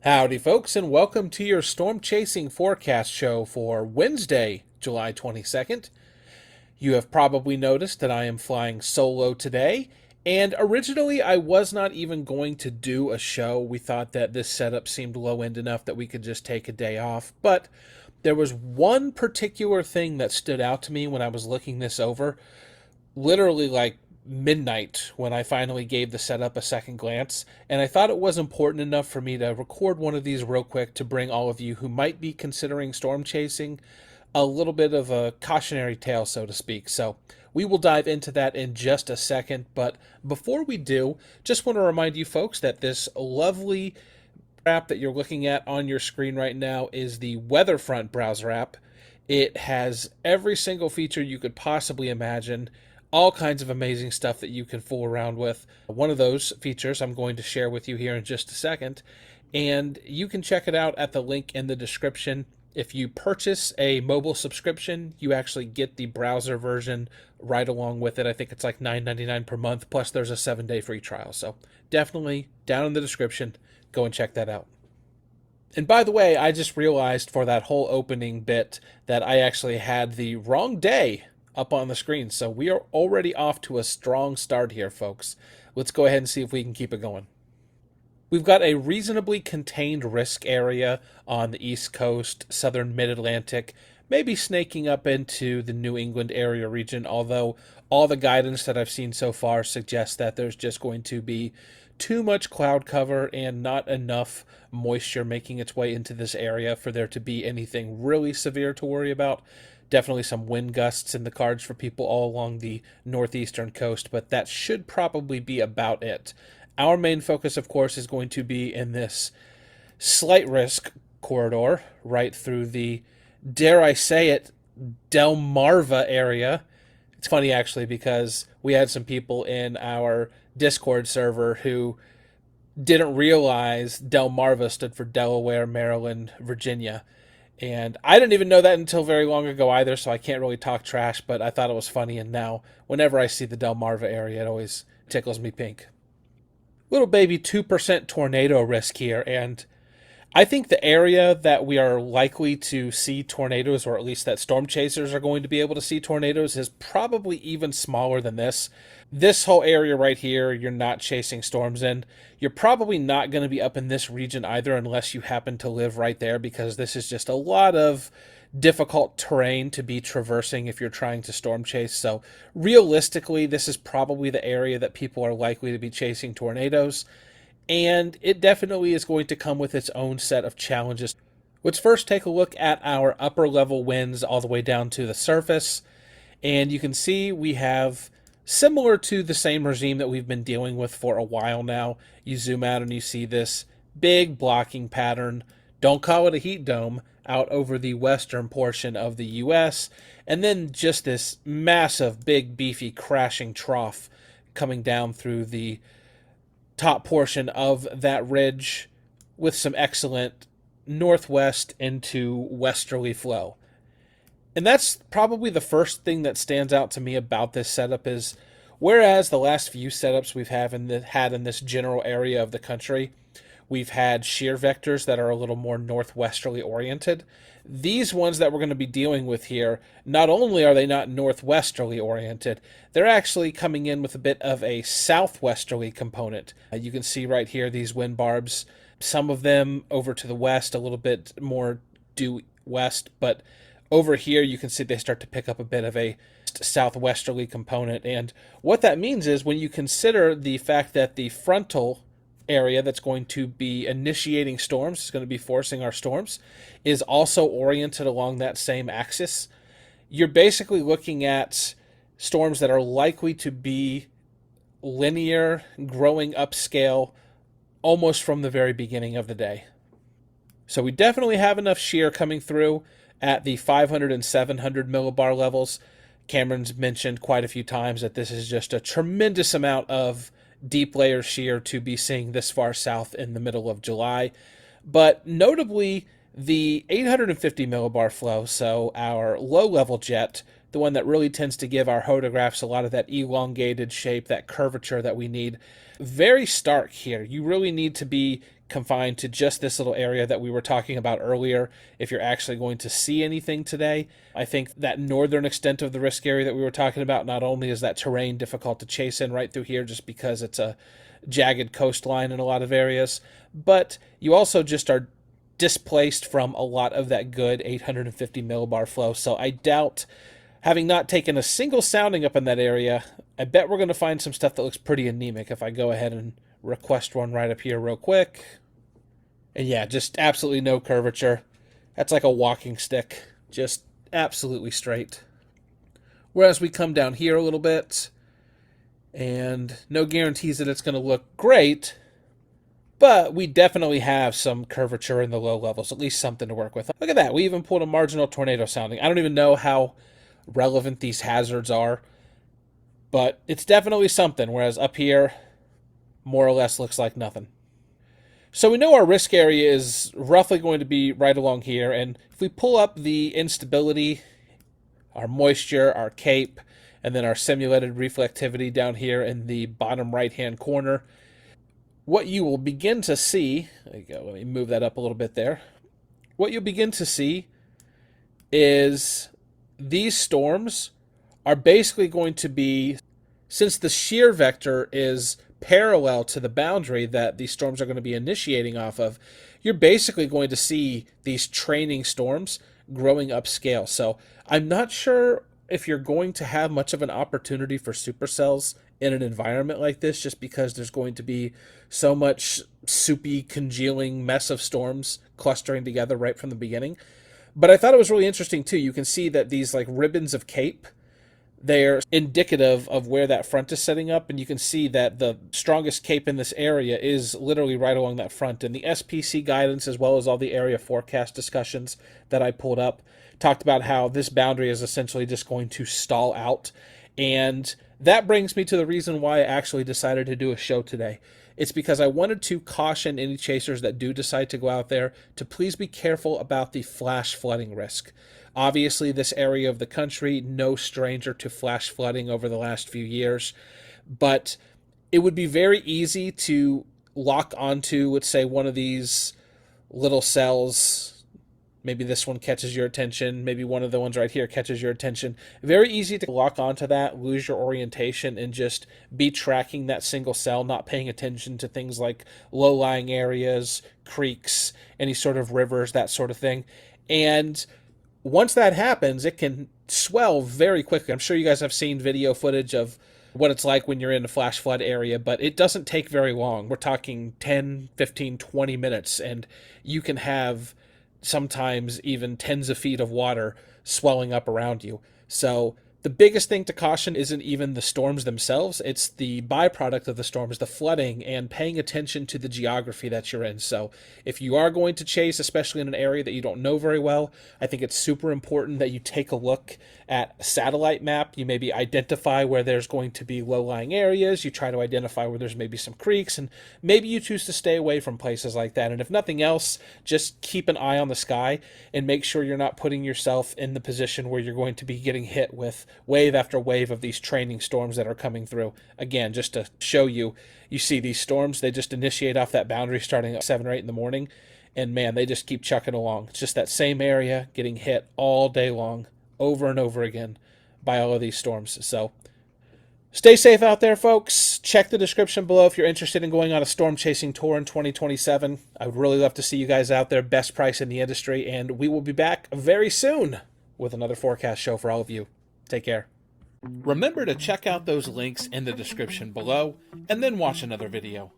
Howdy, folks, and welcome to your storm chasing forecast show for Wednesday, July 22nd. You have probably noticed that I am flying solo today, and originally I was not even going to do a show. We thought that this setup seemed low end enough that we could just take a day off, but there was one particular thing that stood out to me when I was looking this over, literally like midnight when I finally gave the setup a second glance, and I thought it was important enough for me to record one of these real quick to bring all of you who might be considering storm chasing a little bit of a cautionary tale, so to speak. So we will dive into that in just a second, but before we do, just want to remind you folks that this lovely app that you're looking at on your screen right now is the Weatherfront browser app. It has every single feature you could possibly imagine, all kinds of amazing stuff that you can fool around with. One of those features I'm going to share with you here in just a second, and you can check it out at the link in the description. If you purchase a mobile subscription, you actually get the browser version right along with it. I think it's like $9.99 per month, plus there's a 7-day free trial. So definitely down in the description, go and check that out. And by the way, I just realized for that whole opening bit that I actually had the wrong day up on the screen. So we are already off to a strong start here, folks. Let's go ahead and see if we can keep it going. We've got a reasonably contained risk area on the East Coast, southern mid-Atlantic, maybe snaking up into the New England area region, although all the guidance that I've seen so far suggests that there's just going to be too much cloud cover and not enough moisture making its way into this area for there to be anything really severe to worry about. Definitely some wind gusts in the cards for people all along the northeastern coast, but that should probably be about it. Our main focus, of course, is going to be in this slight risk corridor right through the, dare I say it, Delmarva area. It's funny, actually, because we had some people in our Discord server who didn't realize Delmarva stood for Delaware, Maryland, Virginia. And I didn't even know that until very long ago either, so I can't really talk trash, but I thought it was funny, and now whenever I see the Delmarva area, it always tickles me pink. Little baby 2% tornado risk here, and I think the area that we are likely to see tornadoes, or at least that storm chasers are going to be able to see tornadoes, is probably even smaller than this. This whole area right here, you're not chasing storms in. You're probably not going to be up in this region either unless you happen to live right there, because this is just a lot of difficult terrain to be traversing if you're trying to storm chase. So realistically, this is probably the area that people are likely to be chasing tornadoes, and it definitely is going to come with its own set of challenges. Let's first take a look at our upper level winds all the way down to the surface, and you can see we have similar to the same regime that we've been dealing with for a while now. You zoom out and you see this big blocking pattern, don't call it a heat dome, out over the western portion of the US, and then just this massive, big, beefy, crashing trough coming down through the top portion of that ridge with some excellent northwest into westerly flow. And that's probably the first thing that stands out to me about this setup is, whereas the last few setups we've had in this general area of the country, we've had shear vectors that are a little more northwesterly oriented. These ones that we're going to be dealing with here, not only are they not northwesterly oriented, they're actually coming in with a bit of a southwesterly component. You can see right here these wind barbs, some of them over to the west, a little bit more due west, but over here you can see they start to pick up a bit of a southwesterly component. And what that means is when you consider the fact that the frontal area that's going to be initiating storms, is going to be forcing our storms, is also oriented along that same axis, you're basically looking at storms that are likely to be linear, growing upscale almost from the very beginning of the day. So we definitely have enough shear coming through at the 500 and 700 millibar levels. Cameron's mentioned quite a few times that this is just a tremendous amount of deep layer shear to be seeing this far south in the middle of July. But notably, the 850 millibar flow, so our low-level jet, the one that really tends to give our photographs a lot of that elongated shape, that curvature that we need, very stark here. You really need to be confined to just this little area that we were talking about earlier, if you're actually going to see anything today. I think that northern extent of the risk area that we were talking about, not only is that terrain difficult to chase in right through here just because it's a jagged coastline in a lot of areas, but you also just are displaced from a lot of that good 850 millibar flow. So I doubt, having not taken a single sounding up in that area, I bet we're going to find some stuff that looks pretty anemic if I go ahead and request one right up here real quick. And yeah, just absolutely no curvature. That's like a walking stick, just absolutely straight. Whereas we come down here a little bit, and no guarantees that it's going to look great, but we definitely have some curvature in the low levels, at least something to work with. Look at that, we even pulled a marginal tornado sounding. I don't even know how relevant these hazards are, but it's definitely something, whereas up here, more or less looks like nothing. So we know our risk area is roughly going to be right along here, and if we pull up the instability, our moisture, our CAPE, and then our simulated reflectivity down here in the bottom right-hand corner, what you will begin to see, there you go, let me move that up a little bit there. What you'll begin to see is these storms are basically going to be, since the shear vector is parallel to the boundary that these storms are going to be initiating off of, you're basically going to see these training storms growing upscale. So I'm not sure if you're going to have much of an opportunity for supercells in an environment like this, just because there's going to be so much soupy, congealing mess of storms clustering together right from the beginning. But I thought it was really interesting too. You can see that these like ribbons of CAPE, they're indicative of where that front is setting up, and you can see that the strongest CAPE in this area is literally right along that front. And the SPC guidance, as well as all the area forecast discussions that I pulled up, talked about how this boundary is essentially just going to stall out. And that brings me to the reason why I actually decided to do a show today. It's because I wanted to caution any chasers that do decide to go out there to please be careful about the flash flooding risk. Obviously, this area of the country, no stranger to flash flooding over the last few years, but it would be very easy to lock onto, let's say, one of these little cells. Maybe this one catches your attention. Maybe one of the ones right here catches your attention. Very easy to lock onto that, lose your orientation, and just be tracking that single cell, not paying attention to things like low-lying areas, creeks, any sort of rivers, that sort of thing. And once that happens, it can swell very quickly. I'm sure you guys have seen video footage of what it's like when you're in a flash flood area, but it doesn't take very long. We're talking 10, 15, 20 minutes, and you can have sometimes even tens of feet of water swelling up around you. So the biggest thing to caution isn't even the storms themselves, it's the byproduct of the storms, the flooding, and paying attention to the geography that you're in. So if you are going to chase, especially in an area that you don't know very well, I think it's super important that you take a look at a satellite map. You maybe identify where there's going to be low-lying areas, you try to identify where there's maybe some creeks, and maybe you choose to stay away from places like that. And if nothing else, just keep an eye on the sky and make sure you're not putting yourself in the position where you're going to be getting hit with wave after wave of these training storms that are coming through. Again, just to show you, you see these storms, they just initiate off that boundary starting at 7 or 8 in the morning, and man, they just keep chucking along. It's just that same area getting hit all day long, over and over again, by all of these storms. So stay safe out there, folks. Check the description below if you're interested in going on a storm chasing tour in 2027. I would really love to see you guys out there. Best price in the industry, and we will be back very soon with another forecast show for all of you. Take care. Remember to check out those links in the description below, and then watch another video.